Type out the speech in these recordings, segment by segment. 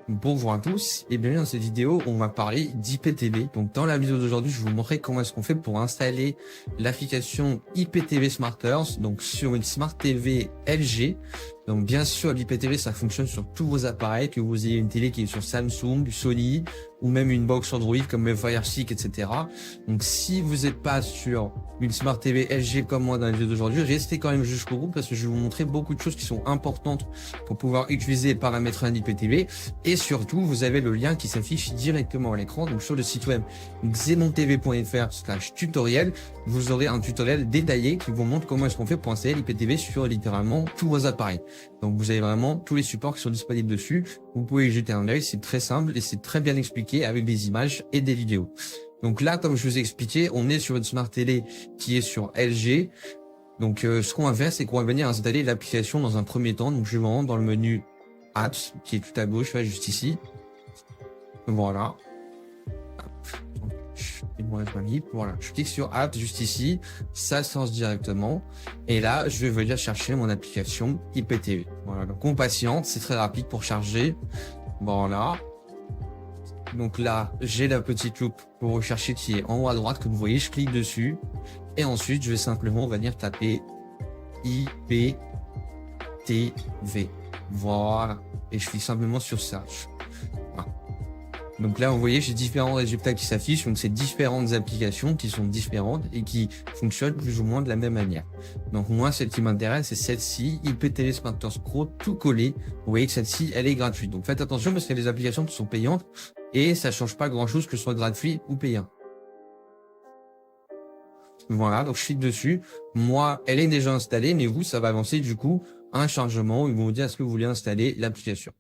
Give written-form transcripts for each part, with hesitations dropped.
Bonjour à tous et bienvenue dans cette vidéo où on va parler d'IPTV. Donc dans la vidéo d'aujourd'hui, je vais vous montrer comment est-ce qu'on fait pour installer l'application IPTV Smarters donc sur une Smart TV LG. Donc bien sûr, l'IPTV ça fonctionne sur tous vos appareils, que vous ayez une télé qui est sur Samsung, Sony ou même une box Android comme le Fire Stick, etc. Donc si vous n'êtes pas sur une Smart TV LG comme moi dans la vidéo d'aujourd'hui, restez quand même jusqu'au bout parce que je vais vous montrer beaucoup de choses qui sont importantes pour pouvoir utiliser et paramétrer un IPTV. Et surtout, vous avez le lien qui s'affiche directement à l'écran. Donc sur le site web xenontv.fr/tutoriel, vous aurez un tutoriel détaillé qui vous montre comment est-ce qu'on fait pour installer l'IPTV sur littéralement tous vos appareils. Donc vous avez vraiment tous les supports qui sont disponibles dessus. Vous pouvez y jeter un œil, c'est très simple et c'est très bien expliqué avec des images et des vidéos. Donc là, comme je vous ai expliqué, on est sur une Smart Télé qui est sur LG. Donc ce qu'on va faire, c'est qu'on va venir installer l'application dans un premier temps. Donc je vais rentrer dans le menu Apps qui est tout à gauche, juste ici. Voilà. Voilà, je clique sur Apps juste ici, ça se lance directement. Et là, je vais venir chercher mon application IPTV. Voilà, donc on patiente, c'est très rapide pour charger. Voilà. Donc là, j'ai la petite loupe pour rechercher qui est en haut à droite, comme vous voyez, je clique dessus. Et ensuite, je vais simplement venir taper IPTV. Voilà. Et je clique simplement sur Search. Voilà. Donc là, vous voyez, j'ai différents résultats qui s'affichent. Donc, c'est différentes applications qui sont différentes et qui fonctionnent plus ou moins de la même manière. Donc, moi, celle qui m'intéresse, c'est celle-ci, IPTV Smarters Pro, tout collé. Vous voyez que celle-ci, elle est gratuite. Donc, faites attention parce qu'il y a des applications qui sont payantes et ça change pas grand-chose que ce soit gratuit ou payant. Voilà, donc je clique dessus. Moi, elle est déjà installée, mais vous, ça va avancer du coup un chargement. Ils vont vous dire est-ce que vous voulez installer l'application.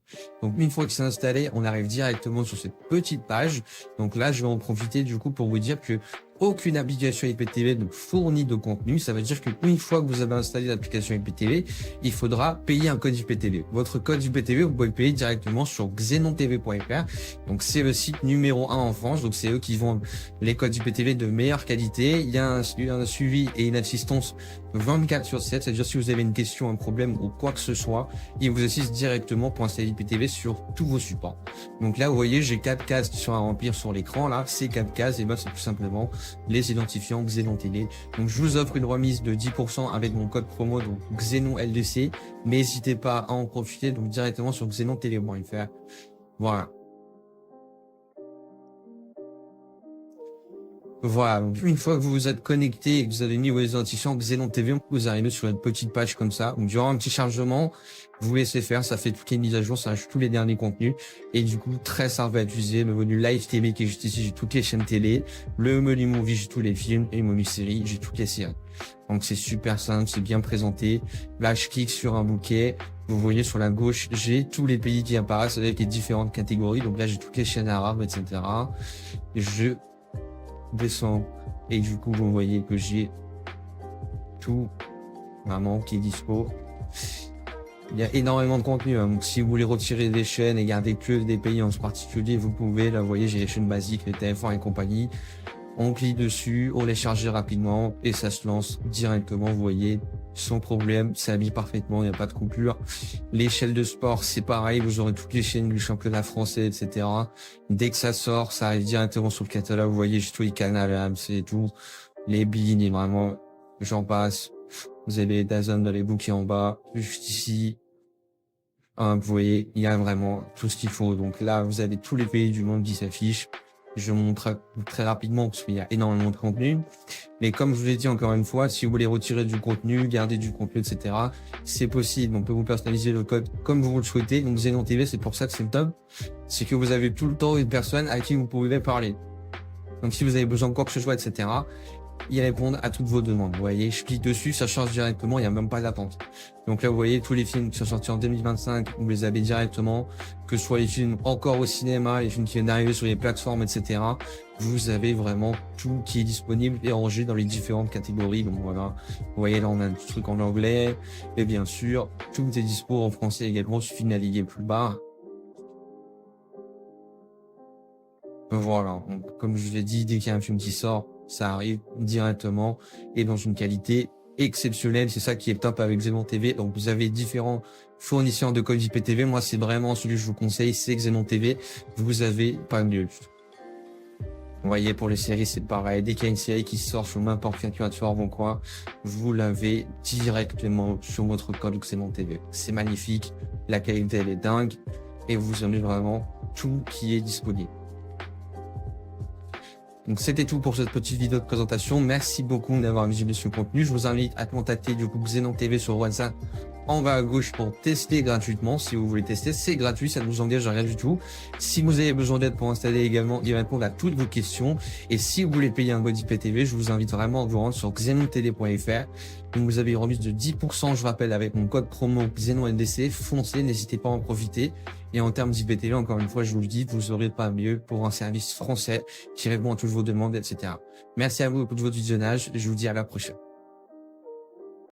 Donc une fois que c'est installé, on arrive directement sur cette petite page. Donc là, je vais en profiter du coup pour vous dire que aucune application IPTV ne fournit de contenu. Ça veut dire qu'une fois que vous avez installé l'application IPTV, il faudra payer un code IPTV. Votre code IPTV, vous pouvez le payer directement sur xenontv.fr. Donc c'est le site numéro 1 en France. Donc c'est eux qui vendent les codes IPTV de meilleure qualité. Il y a un suivi et une assistance 24/7. C'est-à-dire si vous avez une question, un problème ou quoi que ce soit, ils vous assistent directement pour installer l'IPTV sur tous vos supports. Donc là, vous voyez, j'ai 4 cases qui sont à remplir sur l'écran. Là, ces 4 cases, et ben c'est tout simplement les identifiants Xenon TV. Donc je vous offre une remise de 10% avec mon code promo donc Xenon LDC, mais n'hésitez pas à en profiter donc directement sur xenontv.fr. Voilà. Voilà, donc une fois que vous vous êtes connecté et que vous avez mis vos identifiants Xenon TV, vous arrivez sur une petite page comme ça. Donc durant un petit chargement, vous laissez faire, ça fait toutes les mises à jour, ça ajoute tous les derniers contenus. Et du coup, très simple à utiliser. Le menu Live TV qui est juste ici, j'ai toutes les chaînes télé. Le menu Movie, j'ai tous les films. Et le menu Série, j'ai toutes les séries. Donc c'est super simple, c'est bien présenté. Là, je clique sur un bouquet. Vous voyez sur la gauche, j'ai tous les pays qui apparaissent avec les différentes catégories. Donc là, j'ai toutes les chaînes arabes, etc. Je descends et du coup vous voyez que j'ai tout vraiment qui est dispo. Il y a énormément de contenu, hein. Donc si vous voulez retirer des chaînes et garder que des pays en particulier, vous pouvez. Là vous voyez, j'ai les chaînes basiques, les TF1 et compagnie. On clique dessus, on les charge rapidement et ça se lance directement, vous voyez, sans problème, ça habille parfaitement, il n'y a pas de coupure. Les chaînes de sport, c'est pareil, vous aurez toutes les chaînes du championnat français, etc. Dès que ça sort, ça arrive directement sur le catalogue, vous voyez, j'ai tous les canaux, AMC et tout, les BeIN et vraiment, j'en passe. Vous avez les DAZN dans les bouquets en bas, juste ici. Vous voyez, il y a vraiment tout ce qu'il faut. Donc là, vous avez tous les pays du monde qui s'affichent. Je vous montre très rapidement parce qu'il y a énormément de contenu. Mais comme je vous l'ai dit encore une fois, si vous voulez retirer du contenu, garder du contenu, etc., c'est possible. On peut vous personnaliser le code comme vous le souhaitez. Donc Xenon TV, c'est pour ça que c'est le top. C'est que vous avez tout le temps une personne à qui vous pouvez parler. Donc si vous avez besoin de quoi que ce soit, etc., ils répondent à toutes vos demandes. Vous voyez, je clique dessus, ça charge directement, il n'y a même pas d'attente. Donc là, vous voyez, tous les films qui sont sortis en 2025, vous les avez directement, que ce soit les films encore au cinéma, les films qui viennent d'arriver sur les plateformes, etc. Vous avez vraiment tout qui est disponible et rangé dans les différentes catégories. Donc voilà, vous voyez, là, on a un petit truc en anglais, et bien sûr, tout est dispo en français également, il suffit de naviguer plus bas. Voilà, donc, comme je vous l'ai dit, dès qu'il y a un film qui sort, ça arrive directement et dans une qualité exceptionnel. C'est ça qui est top avec Xenon TV. Donc, vous avez différents fournisseurs de codes IPTV. Moi, c'est vraiment celui que je vous conseille, c'est Xenon TV. Vous avez pas mieux. Vous voyez, pour les séries, c'est pareil. Dès qu'il y a une série qui sort sur n'importe quel plateforme ou quoi, vous l'avez directement sur votre code Xenon TV. C'est magnifique. La qualité, elle est dingue. Et vous avez vraiment tout qui est disponible. Donc, c'était tout pour cette petite vidéo de présentation. Merci beaucoup d'avoir visionné ce contenu. Je vous invite à contacter du coup Xenon TV sur WhatsApp en bas à gauche pour tester gratuitement. Si vous voulez tester, c'est gratuit, ça ne vous engage à rien du tout. Si vous avez besoin d'aide pour installer également, il répond à toutes vos questions. Et si vous voulez payer un code IPTV, je vous invite vraiment à vous rendre sur xenontd.fr. Donc vous avez une remise de 10%, je rappelle, avec mon code promo XenonNDC. Foncez, n'hésitez pas à en profiter. Et en termes d'IPTV, encore une fois, je vous le dis, vous aurez pas mieux pour un service français qui répond à toutes vos demandes, etc. Merci à vous pour votre visionnage. Je vous dis à la prochaine.